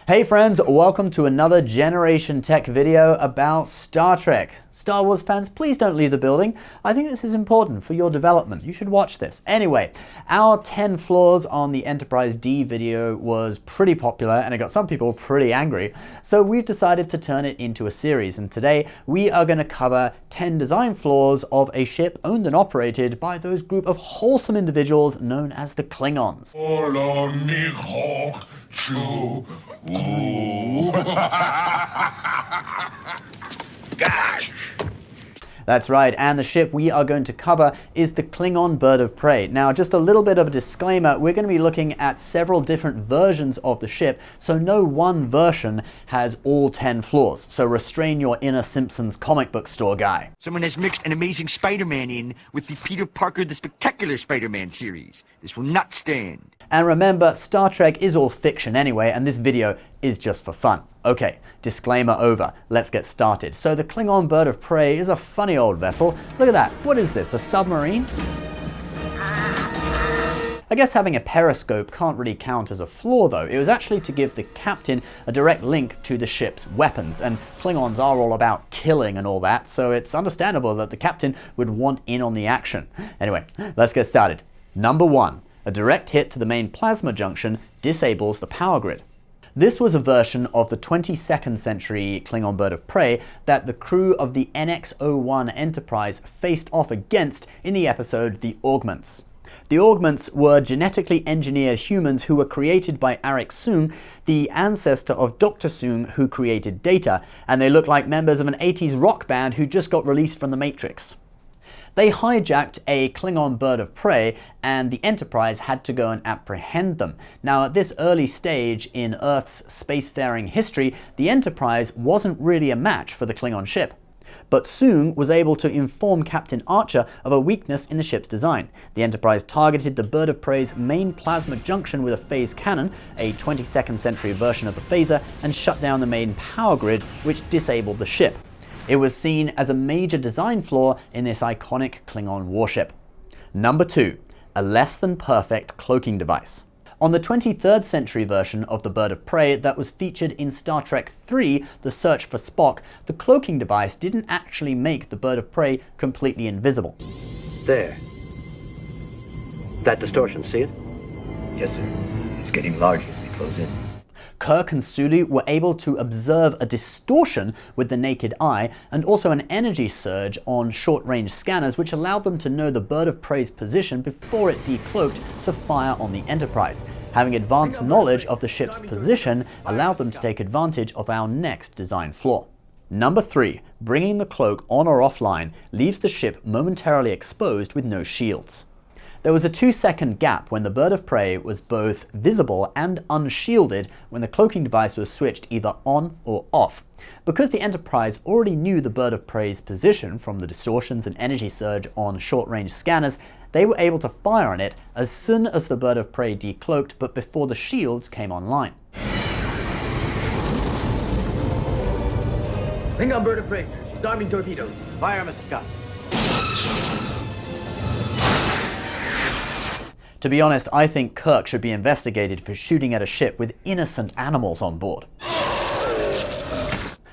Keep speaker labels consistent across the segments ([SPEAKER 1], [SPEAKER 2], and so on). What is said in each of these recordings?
[SPEAKER 1] Hey friends, welcome to another Generation Tech video about Star Trek. Star Wars fans, please don't leave the building. I think this is important for your development. You should watch this. Anyway, our 10 flaws on the Enterprise D video was pretty popular and it got some people pretty angry. So we've decided to turn it into a series, and today we are going to cover 10 design flaws of a ship owned and operated by those group of wholesome individuals known as the Klingons. That's right, and the ship we are going to cover is the Klingon Bird of Prey. Now, just a little bit of a disclaimer, we're going to be looking at several different versions of the ship, so no one version has all 10 flaws, so restrain your inner Simpsons comic book store guy.
[SPEAKER 2] Someone has mixed an Amazing Spider-Man in with the Peter Parker the Spectacular Spider-Man series. This will not stand.
[SPEAKER 1] And remember, Star Trek is all fiction anyway, and this video is just for fun. Okay, disclaimer over. Let's get started. So the Klingon Bird of Prey is a funny old vessel. Look at that. What is this, a submarine? I guess having a periscope can't really count as a flaw though. It was actually to give the captain a direct link to the ship's weapons, and Klingons are all about killing and all that, so it's understandable that the captain would want in on the action. Anyway, let's get started. Number 1. A direct hit to the main plasma junction disables the power grid. This was a version of the 22nd century Klingon Bird of Prey that the crew of the NX-01 Enterprise faced off against in the episode The Augments. The Augments were genetically engineered humans who were created by Arik Soong, the ancestor of Dr. Soong who created Data, and they look like members of an 80s rock band who just got released from the Matrix. They hijacked a Klingon Bird of Prey, and the Enterprise had to go and apprehend them. Now, at this early stage in Earth's spacefaring history, the Enterprise wasn't really a match for the Klingon ship. But Soong was able to inform Captain Archer of a weakness in the ship's design. The Enterprise targeted the Bird of Prey's main plasma junction with a phase cannon, a 22nd century version of the phaser, and shut down the main power grid, which disabled the ship. It was seen as a major design flaw in this iconic Klingon warship. Number 2. A less than perfect cloaking device. On the 23rd century version of the Bird of Prey that was featured in Star Trek III, The Search for Spock, the cloaking device didn't actually make the Bird of Prey completely invisible.
[SPEAKER 3] There. That distortion, see it?
[SPEAKER 4] Yes, sir. It's getting larger as we close in.
[SPEAKER 1] Kirk and Sulu were able to observe a distortion with the naked eye and also an energy surge on short-range scanners, which allowed them to know the Bird of Prey's position before it decloaked to fire on the Enterprise. Having advanced knowledge of the ship's position allowed them to take advantage of our next design flaw. Number 3. Bringing the cloak on or offline leaves the ship momentarily exposed with no shields. There was a 2-second gap when the Bird of Prey was both visible and unshielded when the cloaking device was switched either on or off. Because the Enterprise already knew the Bird of Prey's position from the distortions and energy surge on short-range scanners, they were able to fire on it as soon as the Bird of Prey decloaked, but before the shields came online.
[SPEAKER 3] Klingon Bird of Prey, sir. She's arming torpedoes. Fire, Mr. Scott.
[SPEAKER 1] To be honest, I think Kirk should be investigated for shooting at a ship with innocent animals on board.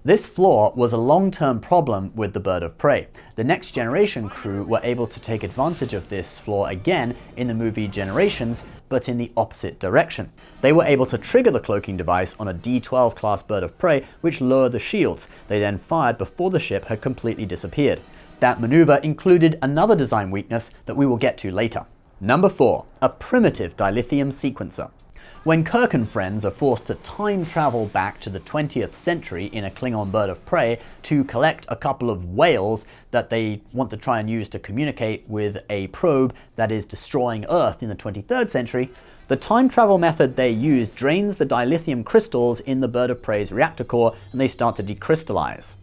[SPEAKER 1] This flaw was a long-term problem with the Bird of Prey. The Next Generation crew were able to take advantage of this flaw again in the movie Generations, but in the opposite direction. They were able to trigger the cloaking device on a D-12 class Bird of Prey, which lowered the shields. They then fired before the ship had completely disappeared. That maneuver included another design weakness that we will get to later. Number 4. A primitive dilithium sequencer. When Kirk and friends are forced to time travel back to the 20th century in a Klingon Bird of Prey to collect a couple of whales that they want to try and use to communicate with a probe that is destroying Earth in the 23rd century, the time travel method they use drains the dilithium crystals in the Bird of Prey's reactor core and they start to decrystallize.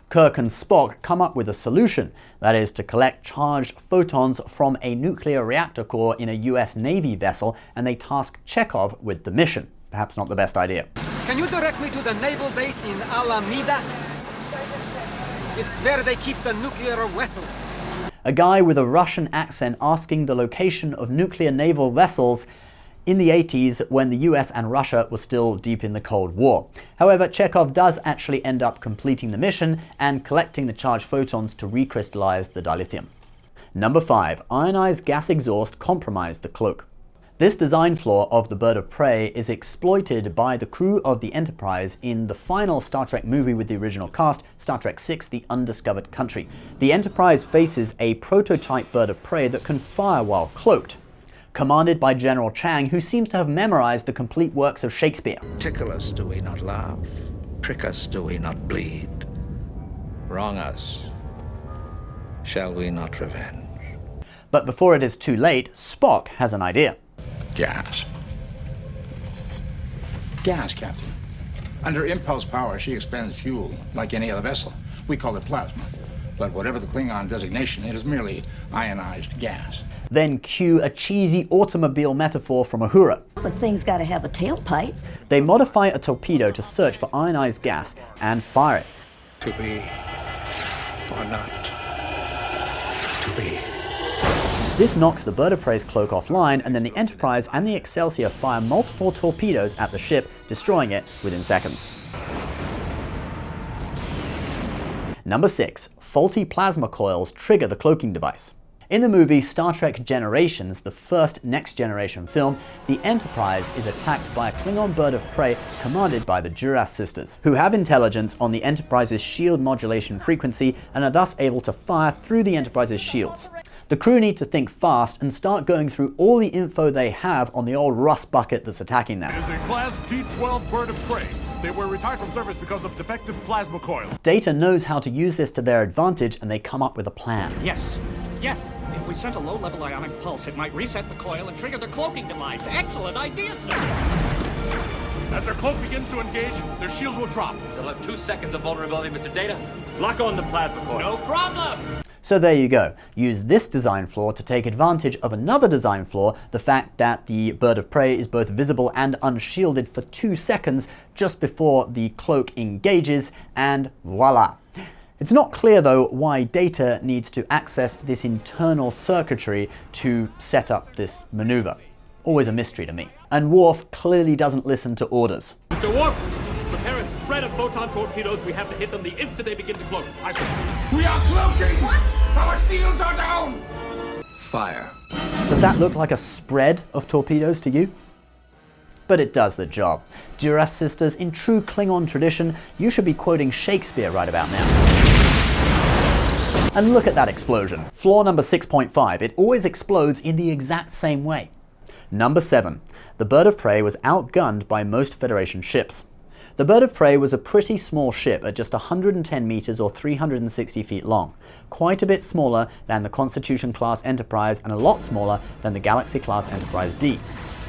[SPEAKER 1] Kirk and Spock come up with a solution, that is to collect charged photons from a nuclear reactor core in a US Navy vessel, and they task Chekhov with the mission. Perhaps not the best idea.
[SPEAKER 5] Can you direct me to the naval base in Alameda? It's where they keep the nuclear vessels.
[SPEAKER 1] A guy with a Russian accent asking the location of nuclear naval vessels in the 80s when the US and Russia were still deep in the Cold War. However, Chekhov does actually end up completing the mission and collecting the charged photons to recrystallize the dilithium. Number 5. Ionized gas exhaust compromised the cloak. This design flaw of the bird of prey is exploited by the crew of the Enterprise in the final Star Trek movie with the original cast, Star Trek VI: The Undiscovered Country. The Enterprise faces a prototype bird of prey that can fire while cloaked, commanded by General Chang, who seems to have memorized the complete works of Shakespeare.
[SPEAKER 6] Tickle us, do we not laugh? Prick us, do we not bleed? Wrong us, shall we not revenge?
[SPEAKER 1] But before it is too late, Spock has an idea.
[SPEAKER 6] Gas.
[SPEAKER 7] Gas, Captain. Under impulse power, she expends fuel like any other vessel. We call it plasma. But whatever the Klingon designation, it is merely ionized gas.
[SPEAKER 1] Then cue a cheesy automobile metaphor from Uhura.
[SPEAKER 8] The thing's got to have a tailpipe.
[SPEAKER 1] They modify a torpedo to search for ionized gas and fire it.
[SPEAKER 6] To be or not to be.
[SPEAKER 1] This knocks the bird of prey's cloak offline, and then the Enterprise and the Excelsior fire multiple torpedoes at the ship, destroying it within seconds. Number 6. Faulty plasma coils trigger the cloaking device. In the movie Star Trek Generations, the first Next Generation film, the Enterprise is attacked by a Klingon bird of prey commanded by the Duras sisters, who have intelligence on the Enterprise's shield modulation frequency and are thus able to fire through the Enterprise's shields. The crew need to think fast and start going through all the info they have on the old rust bucket that's attacking them.
[SPEAKER 9] It is a Class D-12 bird of prey. They were retired from service because of defective plasma coil.
[SPEAKER 1] Data knows how to use this to their advantage, and they come up with a plan.
[SPEAKER 10] Yes. If we sent a low-level ionic pulse, it might reset the coil and trigger the cloaking device. Excellent idea, sir.
[SPEAKER 9] As their cloak begins to engage, their shields will drop.
[SPEAKER 11] They'll have 2 seconds of vulnerability, Mr. Data.
[SPEAKER 10] Lock on the plasma coil. No problem.
[SPEAKER 1] So there you go. Use this design flaw to take advantage of another design flaw, the fact that the bird of prey is both visible and unshielded for 2 seconds just before the cloak engages, and voila. It's not clear though why Data needs to access this internal circuitry to set up this maneuver. Always a mystery to me. And Worf clearly doesn't listen to orders.
[SPEAKER 10] Mr. Worf, prepare a spread of photon torpedoes. We have to hit them the instant they begin to cloak.
[SPEAKER 9] I see.
[SPEAKER 7] We are cloaking! What? Our shields are down!
[SPEAKER 6] Fire.
[SPEAKER 1] Does that look like a spread of torpedoes to you? But it does the job. Duras sisters, in true Klingon tradition, you should be quoting Shakespeare right about now. And look at that explosion. Flaw number 6.5, it always explodes in the exact same way. Number 7, the bird of prey was outgunned by most Federation ships. The bird of prey was a pretty small ship at just 110 meters or 360 feet long, quite a bit smaller than the Constitution-class Enterprise and a lot smaller than the Galaxy-class Enterprise D.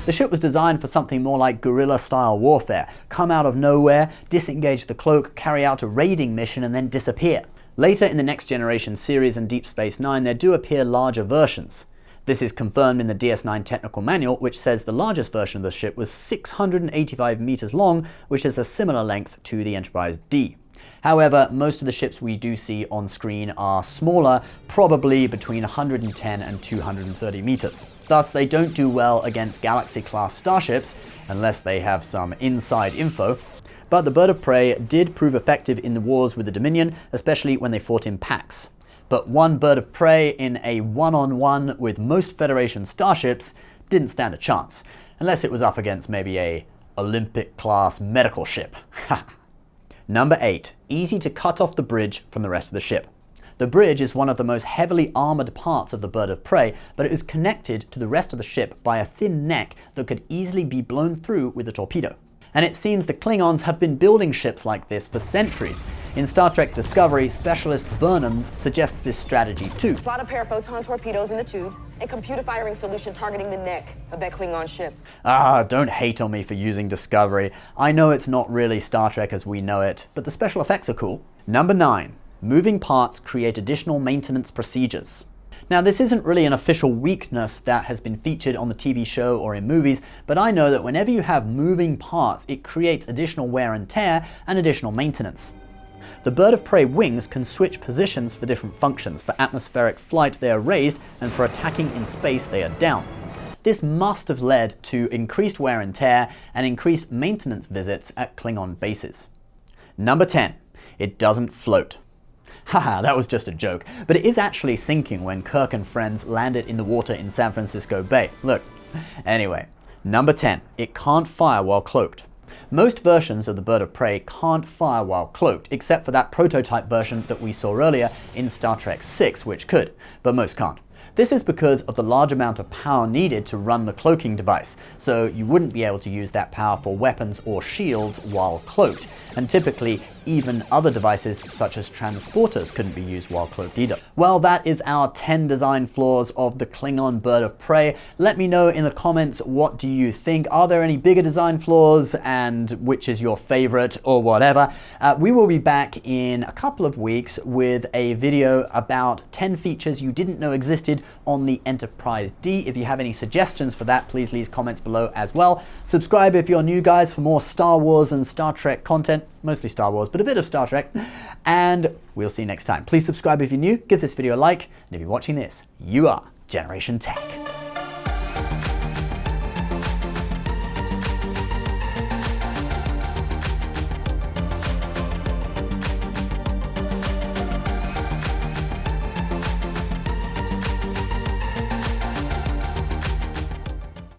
[SPEAKER 1] The ship was designed for something more like guerrilla-style warfare, come out of nowhere, disengage the cloak, carry out a raiding mission, and then disappear. Later in the Next Generation series and Deep Space Nine, there do appear larger versions. This is confirmed in the DS9 technical manual, which says the largest version of the ship was 685 meters long, which is a similar length to the Enterprise D. However, most of the ships we do see on screen are smaller, probably between 110 and 230 meters. Thus, they don't do well against Galaxy-class starships, unless they have some inside info. But the bird of prey did prove effective in the wars with the Dominion, especially when they fought in packs. But one bird of prey in a one-on-one with most Federation starships didn't stand a chance, unless it was up against maybe a Olympic-class medical ship. Number 8, easy to cut off the bridge from the rest of the ship. The bridge is one of the most heavily armored parts of the bird of prey, but it was connected to the rest of the ship by a thin neck that could easily be blown through with a torpedo. And it seems the Klingons have been building ships like this for centuries. In Star Trek Discovery, specialist Burnham suggests this strategy too.
[SPEAKER 12] Slot a pair of photon torpedoes in the tubes and computer firing solution targeting the neck of that Klingon ship.
[SPEAKER 1] Don't hate on me for using Discovery. I know it's not really Star Trek as we know it, but the special effects are cool. Number 9, moving parts create additional maintenance procedures. Now, this isn't really an official weakness that has been featured on the TV show or in movies, but I know that whenever you have moving parts, it creates additional wear and tear and additional maintenance. The bird of prey wings can switch positions for different functions. For atmospheric flight, they are raised, and for attacking in space, they are down. This must have led to increased wear and tear and increased maintenance visits at Klingon bases. Number 10. It doesn't float. Haha, that was just a joke, but it is actually sinking when Kirk and friends landed in the water in San Francisco Bay. Look. Anyway, number 10. It can't fire while cloaked. Most versions of the bird of prey can't fire while cloaked, except for that prototype version that we saw earlier in Star Trek VI, which could, but most can't. This is because of the large amount of power needed to run the cloaking device, so you wouldn't be able to use that power for weapons or shields while cloaked, and typically even other devices such as transporters couldn't be used while cloaked either. Well, that is our 10 design flaws of the Klingon bird of prey. Let me know in the comments, what do you think? Are there any bigger design flaws, and which is your favorite or whatever? We will be back in a couple of weeks with a video about 10 features you didn't know existed on the Enterprise D. If you have any suggestions for that, please leave comments below as well. Subscribe if you're new, guys, for more Star Wars and Star Trek content. Mostly Star Wars, but a bit of Star Trek. And we'll see you next time. Please subscribe if you're new, give this video a like, and if you're watching this, you are Generation Tech.